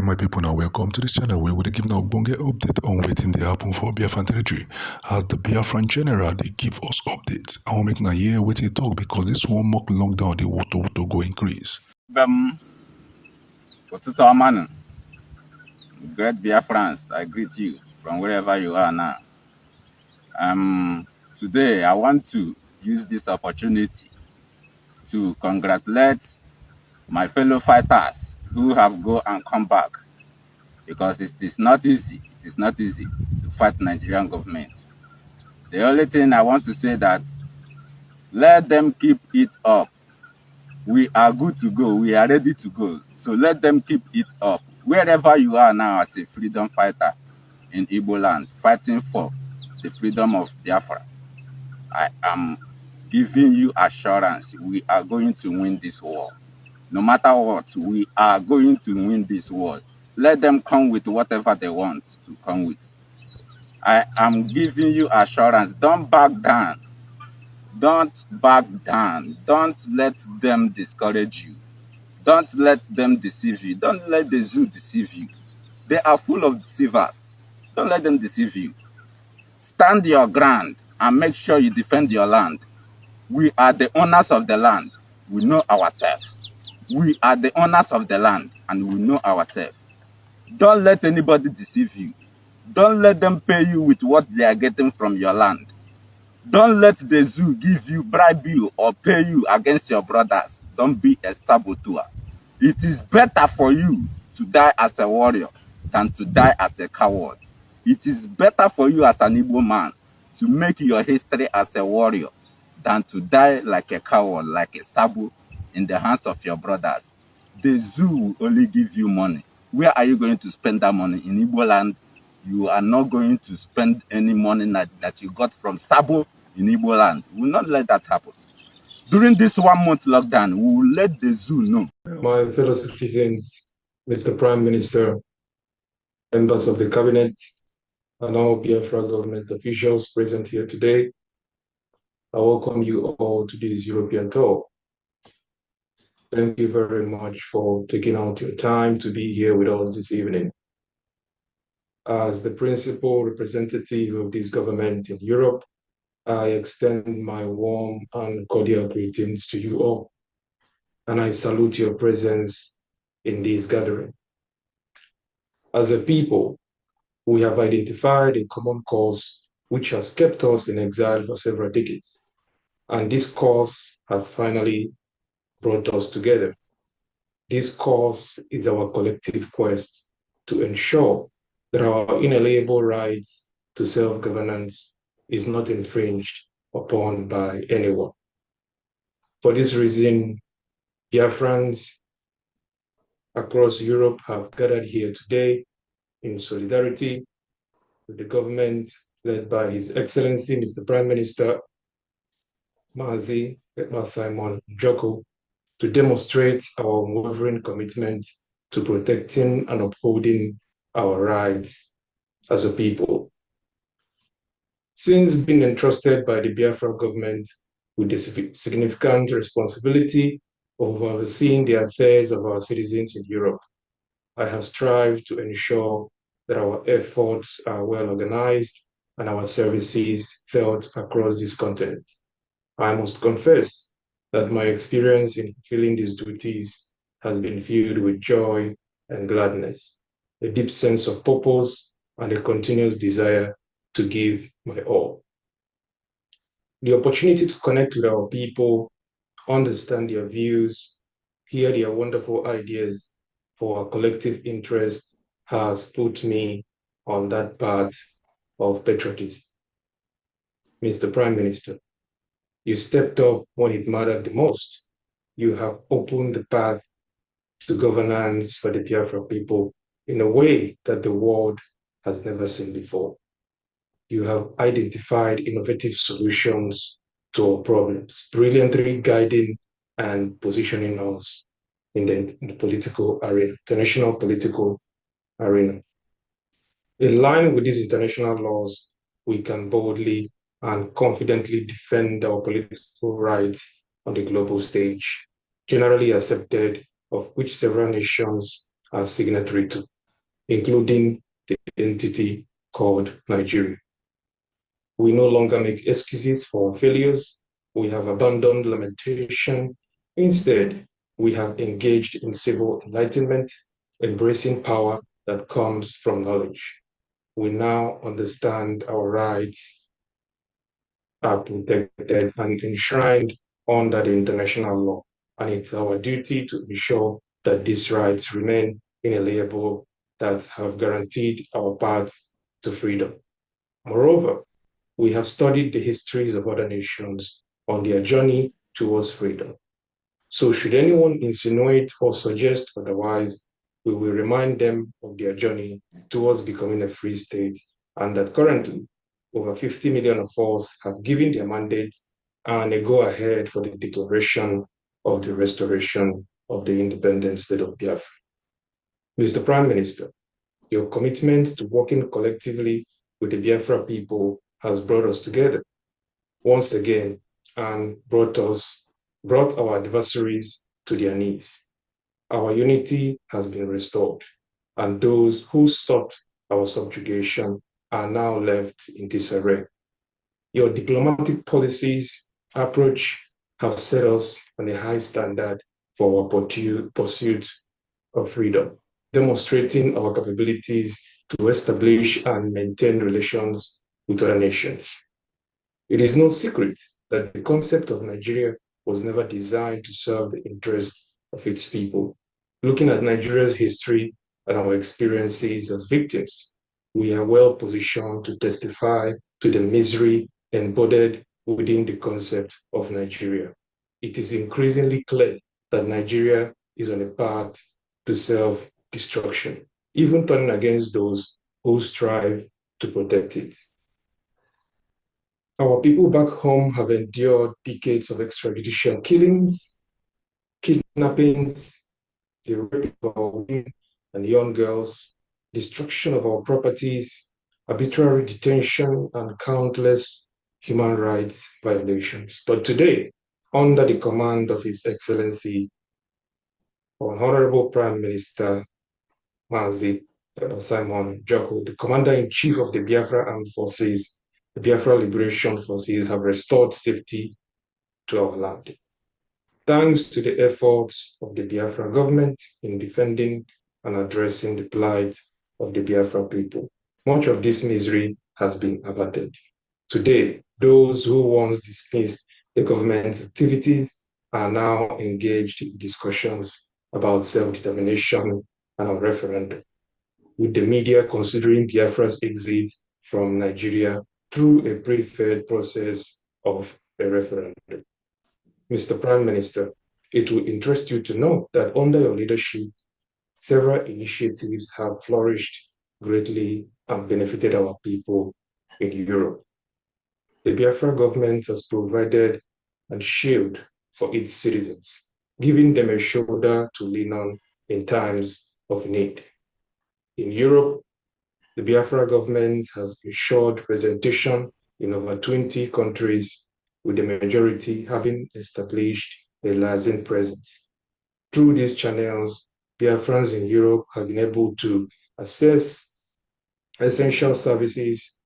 my people, now welcome to this channel where we give now bonge update on waiting they happen for Biafra territory. As the Biafran general, they give us updates. I will make now hear what they talk because this one mock lockdown they want to go increase. Great Biafrans, I greet you from wherever you are now. Today I want to use this opportunity to congratulate my fellow fighters who have go and come back, because it is not easy. It is not easy to fight Nigerian government. The only thing I want to say that let them keep it up. We are good to go. We are ready to go. So let them keep it up. Wherever you are now as a freedom fighter in Igbo land, fighting for the freedom of Biafra, I am giving you assurance we are going to win this war. No matter what, we are going to win this war. Let them come with whatever they want to come with. I am giving you assurance. Don't back down. Don't back down. Don't let them discourage you. Don't let them deceive you. Don't let the zoo deceive you. They are full of deceivers. Don't let them deceive you. Stand your ground and make sure you defend your land. We are the owners of the land. We know ourselves. We are the owners of the land and we know ourselves. Don't let anybody deceive you. Don't let them pay you with what they are getting from your land. Don't let the zoo give you, bribe you, or pay you against your brothers. Don't be a saboteur. It is better for you to die as a warrior than to die as a coward. It is better for you as an Igbo man to make your history as a warrior than to die like a coward, like a sabo in the hands of your brothers. The zoo will only give you money. Where are you going to spend that money? In Igbo land, you are not going to spend any money that you got from sabo in Igbo land. We will not let that happen. During this 1 month lockdown, we will let the zoo know. My fellow citizens, Mr. Prime Minister, members of the cabinet, and all Biafra government officials present here today, I welcome you all to this European tour. Thank you very much for taking out your time to be here with us this evening. As the principal representative of this government in Europe, I extend my warm and cordial greetings to you all, and I salute your presence in this gathering. As a people, we have identified a common cause which has kept us in exile for several decades, and this cause has finally brought us together. This cause is our collective quest to ensure that our inalienable rights to self-governance is not infringed upon by anyone. For this reason, Biafrans across Europe have gathered here today in solidarity with the government led by His Excellency, Mr. Prime Minister Mazi Simon Joko, to demonstrate our unwavering commitment to protecting and upholding our rights as a people. Since being entrusted by the Biafra government with the significant responsibility of overseeing the affairs of our citizens in Europe, I have strived to ensure that our efforts are well organized and our services felt across this continent. I must confess that my experience in fulfilling these duties has been filled with joy and gladness, a deep sense of purpose, and a continuous desire to give my all. The opportunity to connect with our people, understand their views, hear their wonderful ideas for our collective interest has put me on that path of patriotism. Mr. Prime Minister, you stepped up when it mattered the most. You have opened the path to governance for the Biafra people in a way that the world has never seen before. You have identified innovative solutions to our problems, brilliantly guiding and positioning us in the political arena, international political arena. In line with these international laws, we can boldly and confidently defend our political rights on the global stage, generally accepted, of which several nations are signatory to. including the entity called Nigeria. We no longer make excuses for failures. We have abandoned lamentation. Instead, we have engaged in civil enlightenment, embracing power that comes from knowledge. We now understand our rights are protected and enshrined under the international law, and it's our duty to ensure that these rights remain inalienable, that have guaranteed our path to freedom. Moreover, we have studied the histories of other nations on their journey towards freedom. So should anyone insinuate or suggest otherwise, we will remind them of their journey towards becoming a free state, and that currently over 50 million of us have given their mandate and a go-ahead for the declaration of the restoration of the independent state of Biafra. Mr. Prime Minister, your commitment to working collectively with the Biafra people has brought us together once again and brought our adversaries to their knees. Our unity has been restored, and those who sought our subjugation are now left in disarray. Your diplomatic policies approach have set us on a high standard for our pursuit of freedom, demonstrating our capabilities to establish and maintain relations with other nations. It is no secret that the concept of Nigeria was never designed to serve the interests of its people. Looking at Nigeria's history and our experiences as victims, we are well positioned to testify to the misery embodied within the concept of Nigeria. It is increasingly clear that Nigeria is on a path to self-destruction, even turning against those who strive to protect it. Our people back home have endured decades of extrajudicial killings, kidnappings, the rape of our women and young girls, destruction of our properties, arbitrary detention, and countless human rights violations. But today, under the command of His Excellency, Honorable Prime Minister Mazi Simon Joko, the Commander-in-Chief of the Biafra Armed Forces, the Biafra Liberation Forces have restored safety to our land. Thanks to the efforts of the Biafra government in defending and addressing the plight of the Biafra people, much of this misery has been averted. Today, those who once dismissed the government's activities are now engaged in discussions about self-determination and a referendum, with the media considering Biafra's exit from Nigeria through a preferred process of a referendum. Mr. Prime Minister, it will interest you to know that under your leadership, several initiatives have flourished greatly and benefited our people in Europe. The Biafra government has provided a shield for its citizens, giving them a shoulder to lean on in times of need. In Europe, the Biafra government has ensured representation in over 20 countries, with the majority having established a lasting presence. Through these channels, Biafrans in Europe have been able to access essential services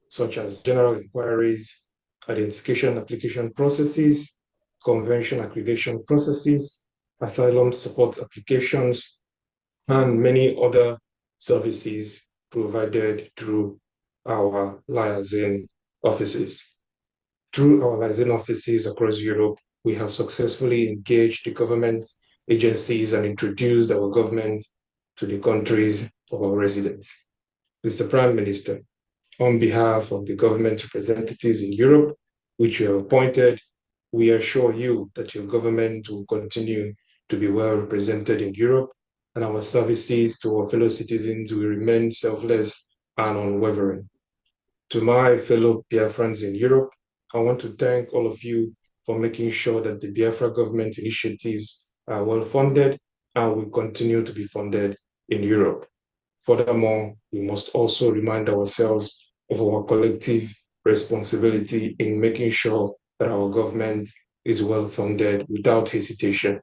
such as general inquiries, identification application processes, convention accreditation processes, asylum support applications, and many other services provided through our liaison offices. Through our liaison offices across Europe, we have successfully engaged the government agencies and introduced our government to the countries of our residents. Mr. Prime Minister, on behalf of the government representatives in Europe, which you have appointed, we assure you that your government will continue to be well represented in Europe, and our services to our fellow citizens will remain selfless and unwavering. To my fellow Biafrans in Europe, I want to thank all of you for making sure that the Biafra government initiatives are well funded and will continue to be funded in Europe. Furthermore, we must also remind ourselves of our collective responsibility in making sure that our government is well funded without hesitation.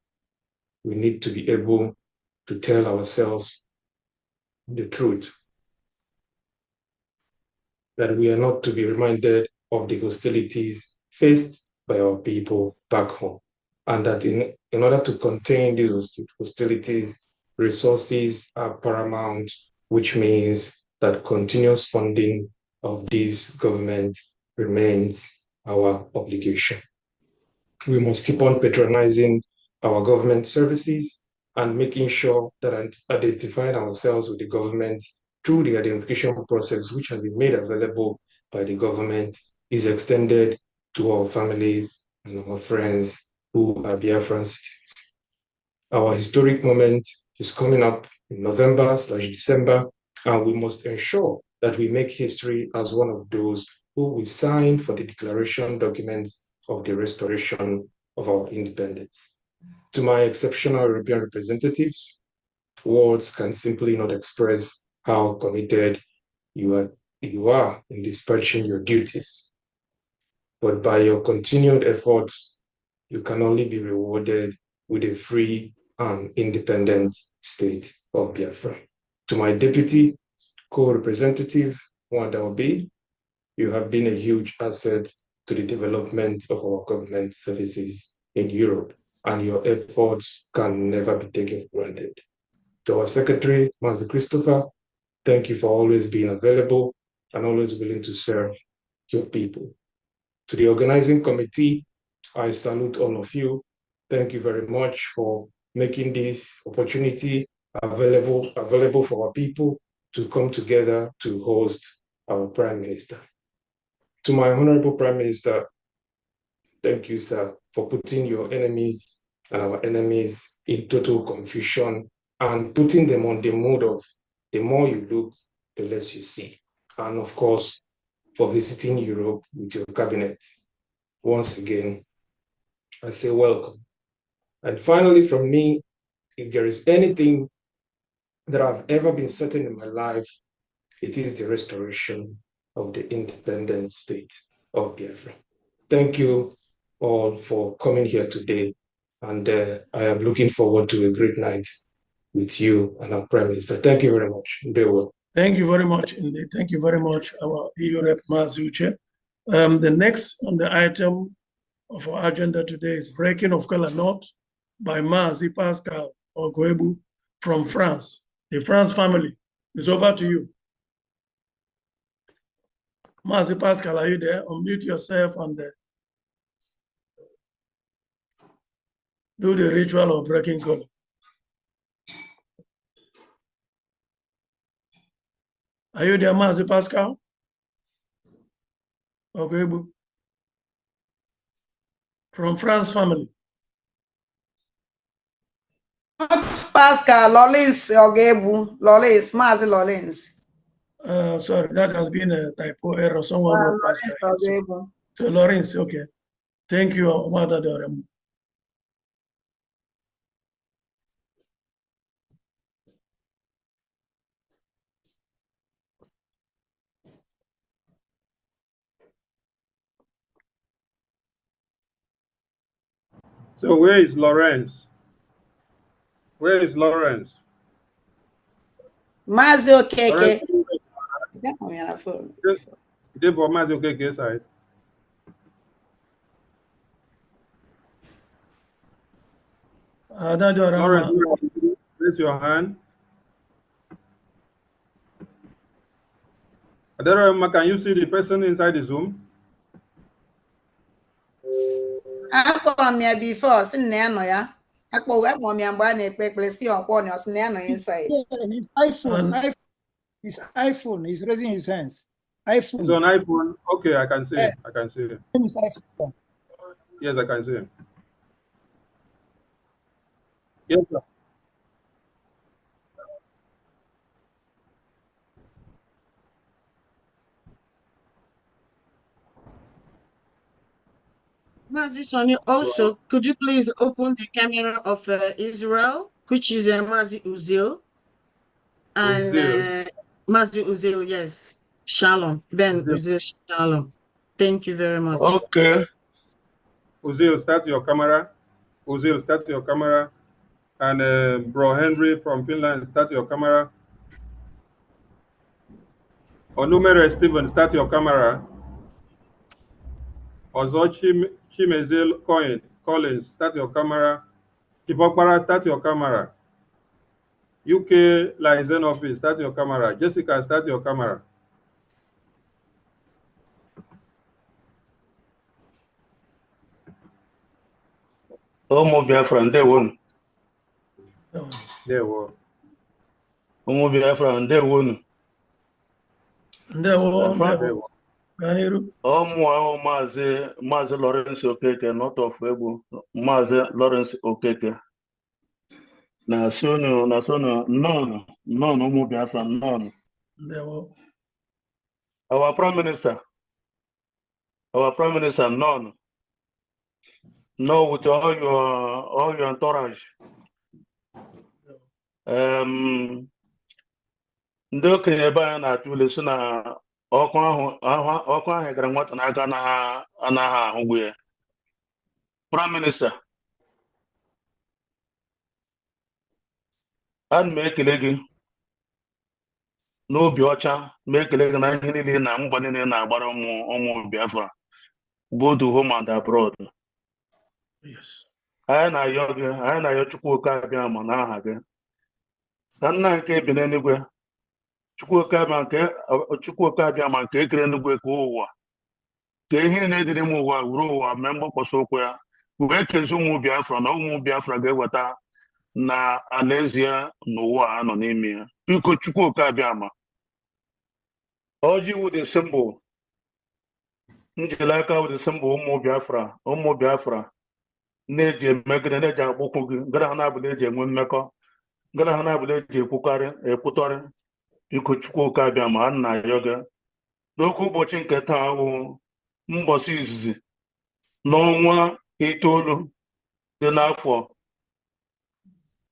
We need to be able to tell ourselves the truth, that we are not to be reminded of the hostilities faced by our people back home, and that in order to contain these hostilities, resources are paramount, which means that continuous funding of this government remains our obligation. We must keep on patronizing our government services and making sure that identifying ourselves with the government through the identification process, which has been made available by the government, is extended to our families and our friends who are Biafran citizens. Our historic moment is coming up in November/December, and we must ensure that we make history as one of those who will sign for the declaration documents of the restoration of our independence. To my exceptional European representatives, words can simply not express how committed you are in dispatching your duties. But by your continued efforts, you can only be rewarded with a free and independent state of Biafra. To my deputy co-representative, Wanda Obi, you have been a huge asset to the development of our government services in Europe, and your efforts can never be taken for granted. To our secretary, Master Christopher, thank you for always being available and always willing to serve your people. To the organizing committee, I salute all of you. Thank you very much for making this opportunity available for our people to come together to host our Prime Minister. To my Honorable Prime Minister, thank you, sir, for putting your enemies and our enemies in total confusion and putting them on the mode of the more you look, the less you see. And of course, for visiting Europe with your cabinet. Once again, I say welcome. And finally, from me, if there is anything that I've ever been certain in my life, it is the restoration of the independent state of Biafra. Thank you all for coming here today. And I am looking forward to a great night with you and our Prime Minister. Thank you very much. Thank you very much indeed. Thank you very much, our EU Rep Mazuche. The next on the item of our agenda today is Breaking of Color Knot by Mazi Pascal Ogwebu from France. The France family is over to you. Mazi Pascal, are you there? Unmute yourself and do the ritual of breaking color. Are you there, Mazi Pascal? Ogwebu from France family. Pascal Lawrence Ogwebu, Lawrence, Mazi Lawrence. Sorry, that has been a typo error. Someone wrote Pascal. So Lawrence, okay. Thank you, Omada Dorem. So where is Lawrence? Where is Lawrence? Mazi Okeke. For Mazi Okeke side. Lawrence, raise your hand. Adarama, can you see the person inside the Zoom? I called me before, sitting there. I called me and see on corner, inside. His iPhone. He's raising his hands. iPhone. It's on iPhone. Okay, I can see him. I can see him. His iPhone. Yes, I can see him. Yes, sir. Mazi Sonny, also, could you please open the camera of Israel, which is Mazi Uzil? And Mazi Uzil, yes. Shalom. Ben Uzil, Shalom. Thank you very much. Okay. Uzil, start your camera. Uzil, start your camera. And Bro Henry from Finland, start your camera. Onumere Stephen, start your camera. Ozo Chimezil Collins, start your camera. Chibokbara, start your camera. UK Liaison Office, start your camera. Jessica, start your camera. Ụmụ Biafra ndewonu. Ndewo. Ụmụ Biafra ndewonu. Ndewo. Ụmụ ahụ Maazị Lawrence Okeke, not of Egbu, Maazị Lawrence Okeke. Na sono none ụmụ Biafra none. Ndewo. Our Prime Minister none. No, with all your entourage. Ndị okenye ebe anyị na-atụ ule si na ọkụ ahụ gara nwata n'aka anaghị ahụgbu ya. Prime Minister, ana m ekele gị n'obi ọcha, ma ekele gị na ihe niile na mgba niile na-agbara ụmụ Biafra, both home and abroad. Anyị na-ayọ Chukwuoke Abịama n'aha gị. Ka nna nke bi n'eluigwe, Chukwuoke Abịama nke ekere eluigwe ka ụwa, ka ihe na-ediri m ụwa wuru ụwa mee mgbakọsị okwu ya, wee kezie ụmụ Biafra na ụmụ Biafra ga-eweta na alaeze ya n'ụwa a nọ n'ime ya. Biko Chukwuoke Abịama, ọjị wụ the symbol, njilaka wụ the symbol ụmụ Biafra na-eji emegide, na-eji agbụkwụ gị, gara ha na-abụla eji enwe mmekọ, gara ha na-abụla eji ekwutọrị. Biko Chukwuoke Abịama, a na-ayọ gị n'okwu ụbọchị nke taa wụ mbọsị izizi n'ọnwa 9 dị n'afọ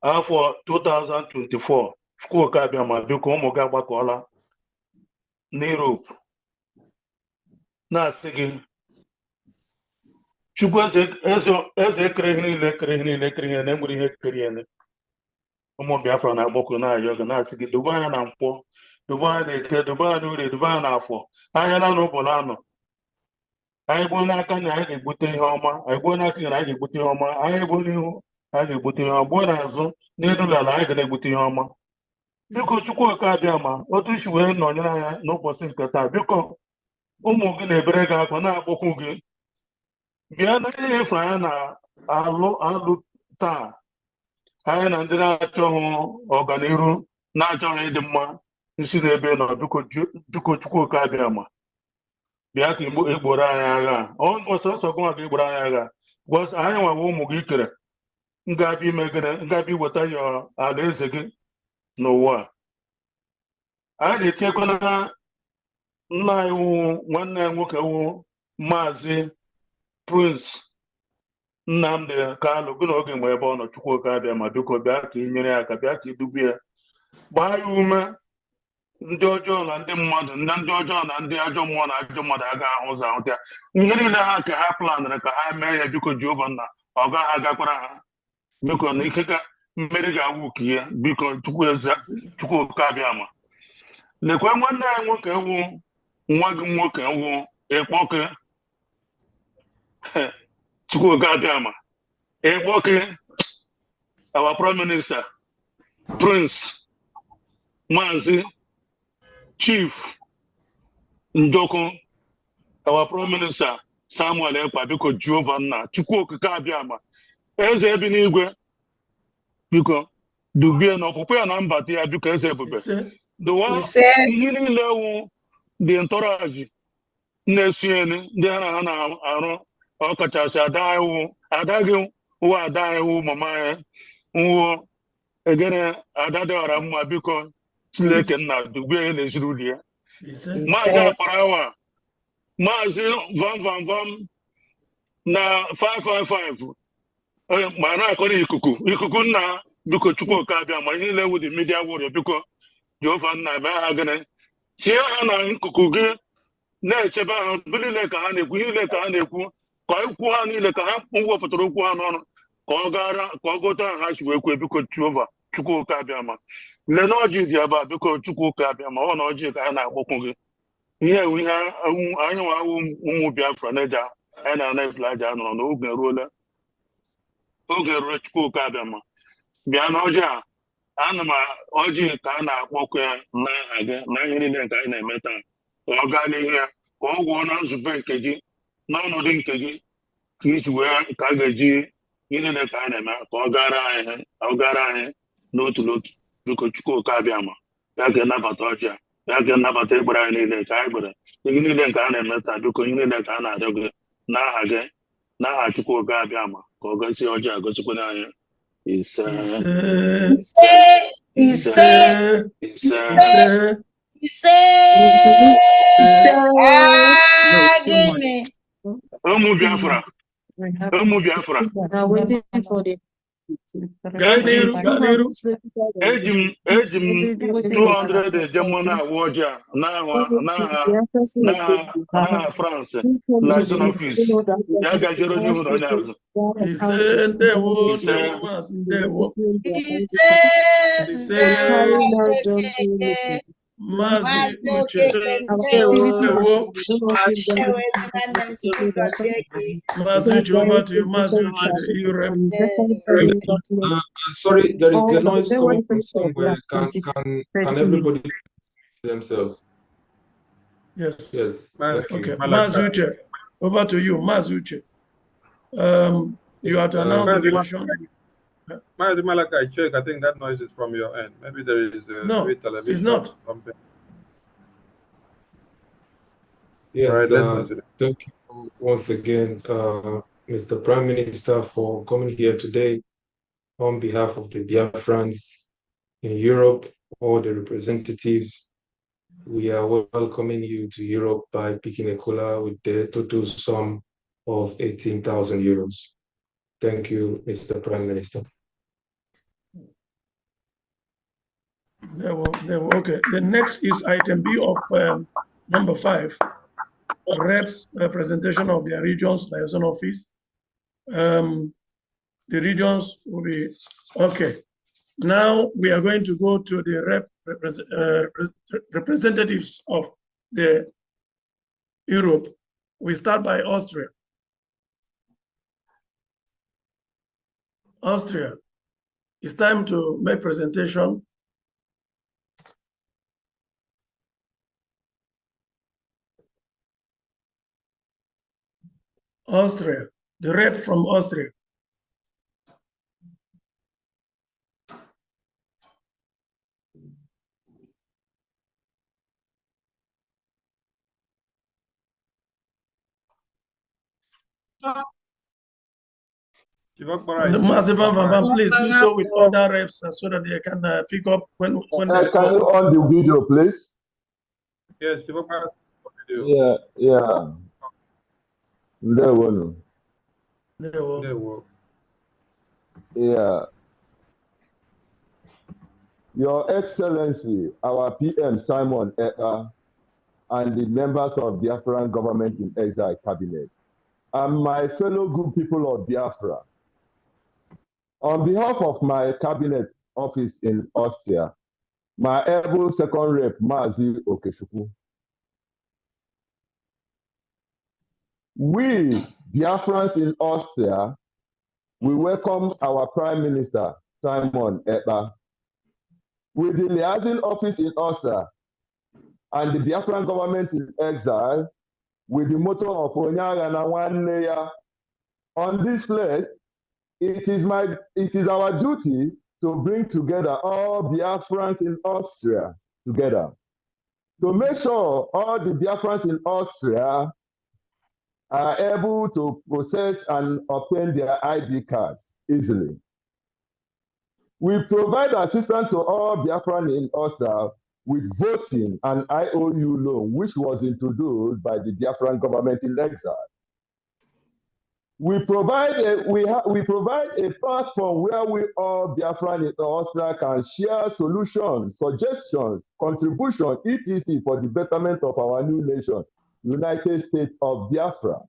2024. Chukwuoke Abịama, biko ụmụ gị agbakọọla n'Europe, na-asị gị Chukwu eze kere ihe niile na-enwere ihe kere ihe. Ụmụ Biafra na-agbakọ na-ayọ gị, na-asị gị dobe anya na Nkwọ, dobe anya na Eke, dobe anya na Orie, dobe anya na Afọ, anya na n'ụbọchị anọ. Anyị gbuo n'aka na anyị ga-egbute ihe ọma, anyị gbuo n'aka na anyị ga-egbute ihe ọma, anyị gbuo n'ihu anyị ga-egbute ihe ọma, gbuo n'azụ n'elu ala anyị ga na-egbute ihe ọma. Biko Chukwuoke Abịama, otu isi wee nọnyere anya n'ụbọchị nke taa, biko ụmụ gị na-ebere gị akwa, na-akpọkwu gị, bịa na ihe efu anyị na-alụ taa. Anyị na ndị na-achọghị ọganihu, na-achọghị ịdị mma nsi n'ebe nọ, biko Chukwuoke Abịama, bịa ka igboro anyị agha. Ọsọsọ gị nwa ka igboro anyị agha, because anyị nwawa ụmụ gị kere ngabịa ime gịnị, ngabịa iweta ya alaeze gị n'ụwa. Anyị na-etinyekwa na nna anyị wụ nwanne ya nwoke wụ Maazị Prince Nnamdi Kalụ, gị na oge mgbe ebe ọ nọ. Chukwuoke Abịama, biko bịa ka ị nyere ya aka, bịa ka idubu ya, gbaa ya ume. Ndị ọjọọ na ndị mmadụ, ndị ọjọọ na ndị ajọ mmụọ na ajọ mmadụ agaghị ahụ ụzọ ahụta ya. Ihe niile ha ka ha planịrị ka ha mee ya, biko Jehova nna, ọ gaghị agakwara ha. Biko na ike ka mmeri ga-awụ ka ya, biko Chukwuoke Abịama. Lekwa nwanne ya nwoke wụ nwa gị nwoke wụ Ekpoke, Chukwuoke Abịama, Ekpoke, our Prime Minister, Prince Maazị Chief Njoko, our Prime Minister Samuel Ekpa, biko Jehova nna, Chukwuoke Abịama, eze ebi n'igwe, biko dubie na ọpụpụ ya na mbata ya, biko eze ebube. Dụwa ihe niile wụ dị ntọrọji na-esi elu ndị ha na-arụ, ọkachasị ada gị wụ ada anyị wụ mama ya nwụọ egere ada dịghara mma, biko Chineke nna dubie ya n'eziri ụlọ ya. Maazị Akparawa, Maazị Vam na 555 ma na-akọrọ ikuku nna, biko Chukwuoke Abịama, ihe niile wụ dị midia wụrụ, biko Jehova nna mee ha gịnị, tie ha na nkuku gị, na-echebe ha. Bụ niile ka ha na-ekwu, ihe niile ka ha na-ekwu, ka ikwu ha niile ka ha wepụtara okwu ha n'ọnụ, ka ọ gụta ha si wee kwue, biko Jehova Chukwuoke Abịama. Lee na ọjị dị ebe a, biko Chukwuoke Abịama, ọ na ọjị ka ha na-agbakwu gị, Here we have I Biafra Neja and an Eflaja on Oga Roller. Oga Rich Kokadama. Bianoja, Anama, Oji Kana, Poker, Nahaga, 9 meta. Organi here, all one on the Benkaji, none of Dinkaji, Kiss where Kagaji, in the Kanama, Ogara, no to look, Lukuchuko Kabiama. Yake Napatoja, Yake Napate Brian in the Kaibra. You need a kind of meta because you need a kind of dog. Now again, now I took a Gabiama, Kogasi Oja, Gosupuna is Biafra. Biafra. Waiting for the Ganiru. Ejim 200 Jamona Waja na France license office. Yaga Jero Juno. He said there was Mazi Uche. Mazi Uche, over to you. Mazi Uche, the EU rep. Sorry, there is a noise coming from somewhere. Can everybody themselves? Yes. Okay. Mazi Uche, over to you. Mazi Uche. You have to announce the election. Malaka, I check. I think that noise is from your end. Maybe there is no, television. It's not. Something. Yes, right, thank you once again, Mr. Prime Minister, for coming here today on behalf of the Biafrans in Europe, all the representatives. We are welcoming you to Europe by picking a cola with the total sum of 18,000 euros. Thank you, Mr. Prime Minister. Okay. The next is item B of number 5, reps representation of their regions liaison office. The regions will be okay. Now we are going to go to the representatives of the Europe. We start by Austria. Austria, it's time to make presentation. Austria, the rep from Austria. Please do so with other reps so that they can pick up when they can you on the video, please? Yes, video. Yeah. There one. Yeah. Your Excellency, our PM Simon Ekpa, and the members of Biafran Government in Exile Cabinet, and my fellow good people of Biafra, on behalf of my cabinet office in Austria, my able second rep, Mazi Okechukwu, we, Biafrans in Austria, we welcome our Prime Minister, Simon Ekpa, with the liaison office in Austria and the Biafran government in exile, with the motto of Onyaga na Nwanneya. On this place, it is our duty to bring together all Biafrans in Austria together, to make sure all the Biafrans in Austria are able to process and obtain their ID cards easily. We provide assistance to all Biafran in Austria with voting and IOU loan, which was introduced by the Biafran government in exile. We provide a platform where we all Biafran in Austria can share solutions, suggestions, contributions, etc. for the betterment of our new nation, United States of Biafra.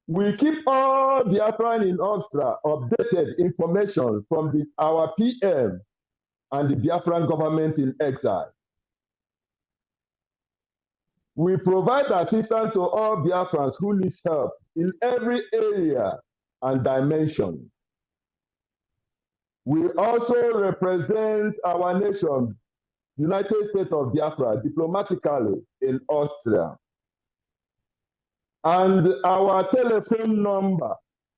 We keep all Biafran in Austria updated information from our PM and the Biafran government in exile. We provide assistance to all Biafrans who need help in every area and dimension. We also represent our nation, United States of Biafra, diplomatically in Austria. And our telephone number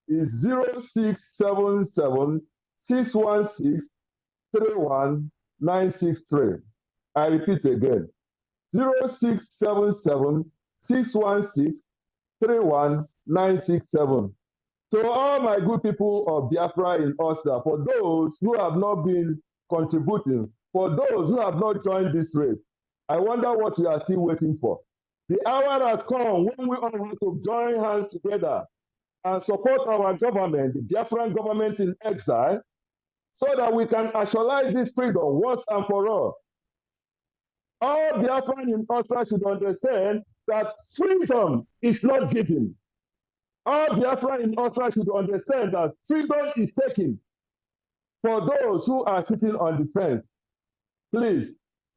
is 0677-616-31963. I repeat again, 0677-616-31967. To all my good people of Biafra in Austria, for those who have not been contributing, for those who have not joined this race, I wonder what you are still waiting for. The hour has come when we all have to join hands together and support our government, the Biafran government in exile, so that we can actualize this freedom once and for all. All Biafran in Austria should understand that freedom is not given. All Biafran in Austria should understand that freedom is taken for those who are sitting on the fence. Please,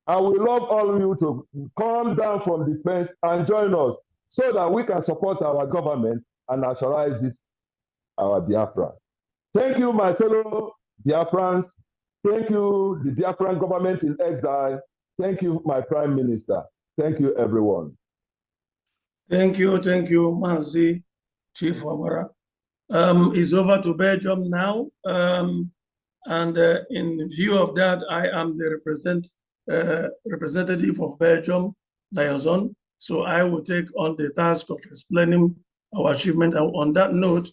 I will love all of you to come down from the fence and join us so that we can support our government and actualize this, our Biafra. Thank you, my fellow Biafrans. Thank you, the Biafran government in exile. Thank you, my Prime Minister. Thank you, everyone. Thank you, Mazi, Chief Wabara. It's over to Belgium now. And in view of that, I am the representative of Belgium, Liaison. So I will take on the task of explaining our achievement. And on that note,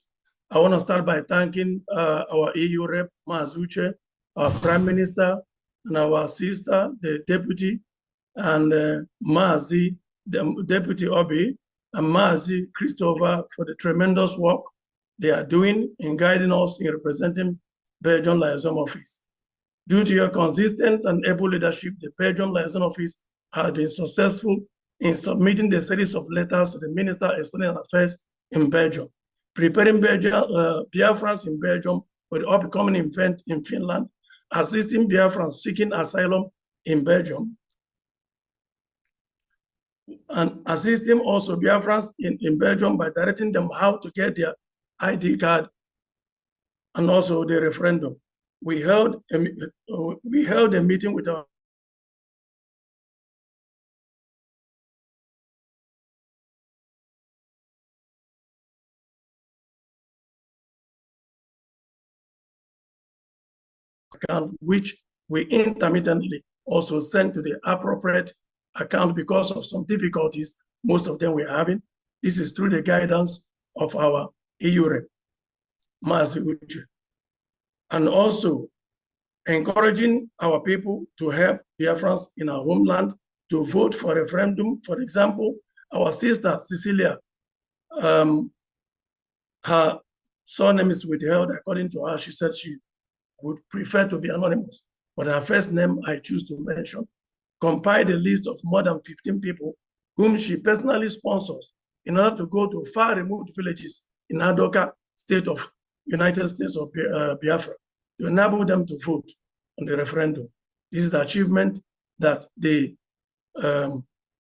I want to start by thanking our EU rep, Mazuche, our Prime Minister, and our sister, the Deputy, and Mazi, the Deputy Obi, and Mazi Christopher for the tremendous work they are doing in guiding us in representing Belgium Liaison Office. Due to your consistent and able leadership, the Belgium Liaison Office has been successful in submitting the series of letters to the Minister of External Affairs in Belgium, preparing Biafrans in Belgium for the upcoming event in Finland, assisting Biafrans seeking asylum in Belgium, and assisting also Biafrans in Belgium by directing them how to get their ID card and also the referendum. We held a meeting with our account, which we intermittently also send to the appropriate account because of some difficulties most of them were having. This is through the guidance of our EU rep, Mazi Uche, and also encouraging our people to help Biafrans in our homeland to vote for referendum. For example, our sister Cecilia, her surname is withheld. According to her, she said she would prefer to be anonymous, but her first name I choose to mention, compiled a list of more than 15 people whom she personally sponsors in order to go to far removed villages in Adoka, state of United States of Biafra, to enable them to vote on the referendum. This is the achievement that the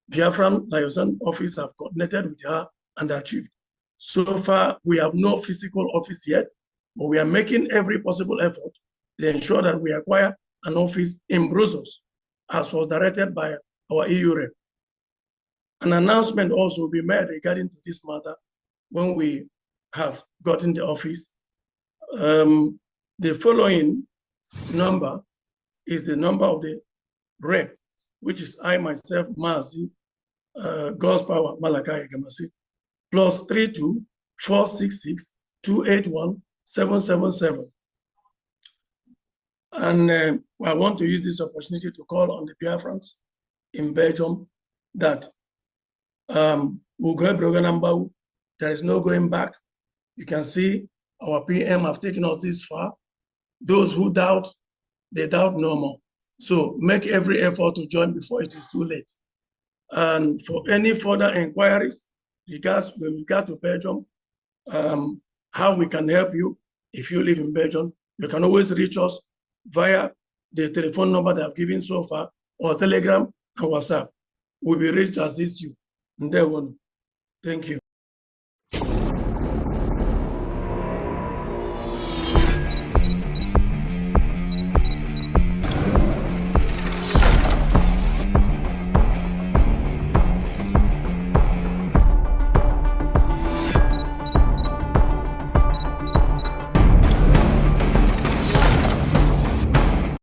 Biafran Liaison Office have coordinated with her and achieved. So far, we have no physical office yet, but we are making every possible effort to ensure that we acquire an office in Brussels, as was directed by our EU rep. An announcement also will be made regarding to this matter when we have gotten the office. The following number is the number of the rep, which is I myself, Mazi, God's Power, Malakai Gamasi, +32 466 281 777. And I want to use this opportunity to call on the Biafrans in Belgium that there is no going back. You can see our PM have taken us this far. Those who doubt, they doubt no more. So make every effort to join before it is too late. And for any further inquiries with regard to Belgium, how we can help you if you live in Belgium, you can always reach us via the telephone number that I've given so far, or Telegram and WhatsApp. We'll be ready to assist you. Ndewonu. Thank you.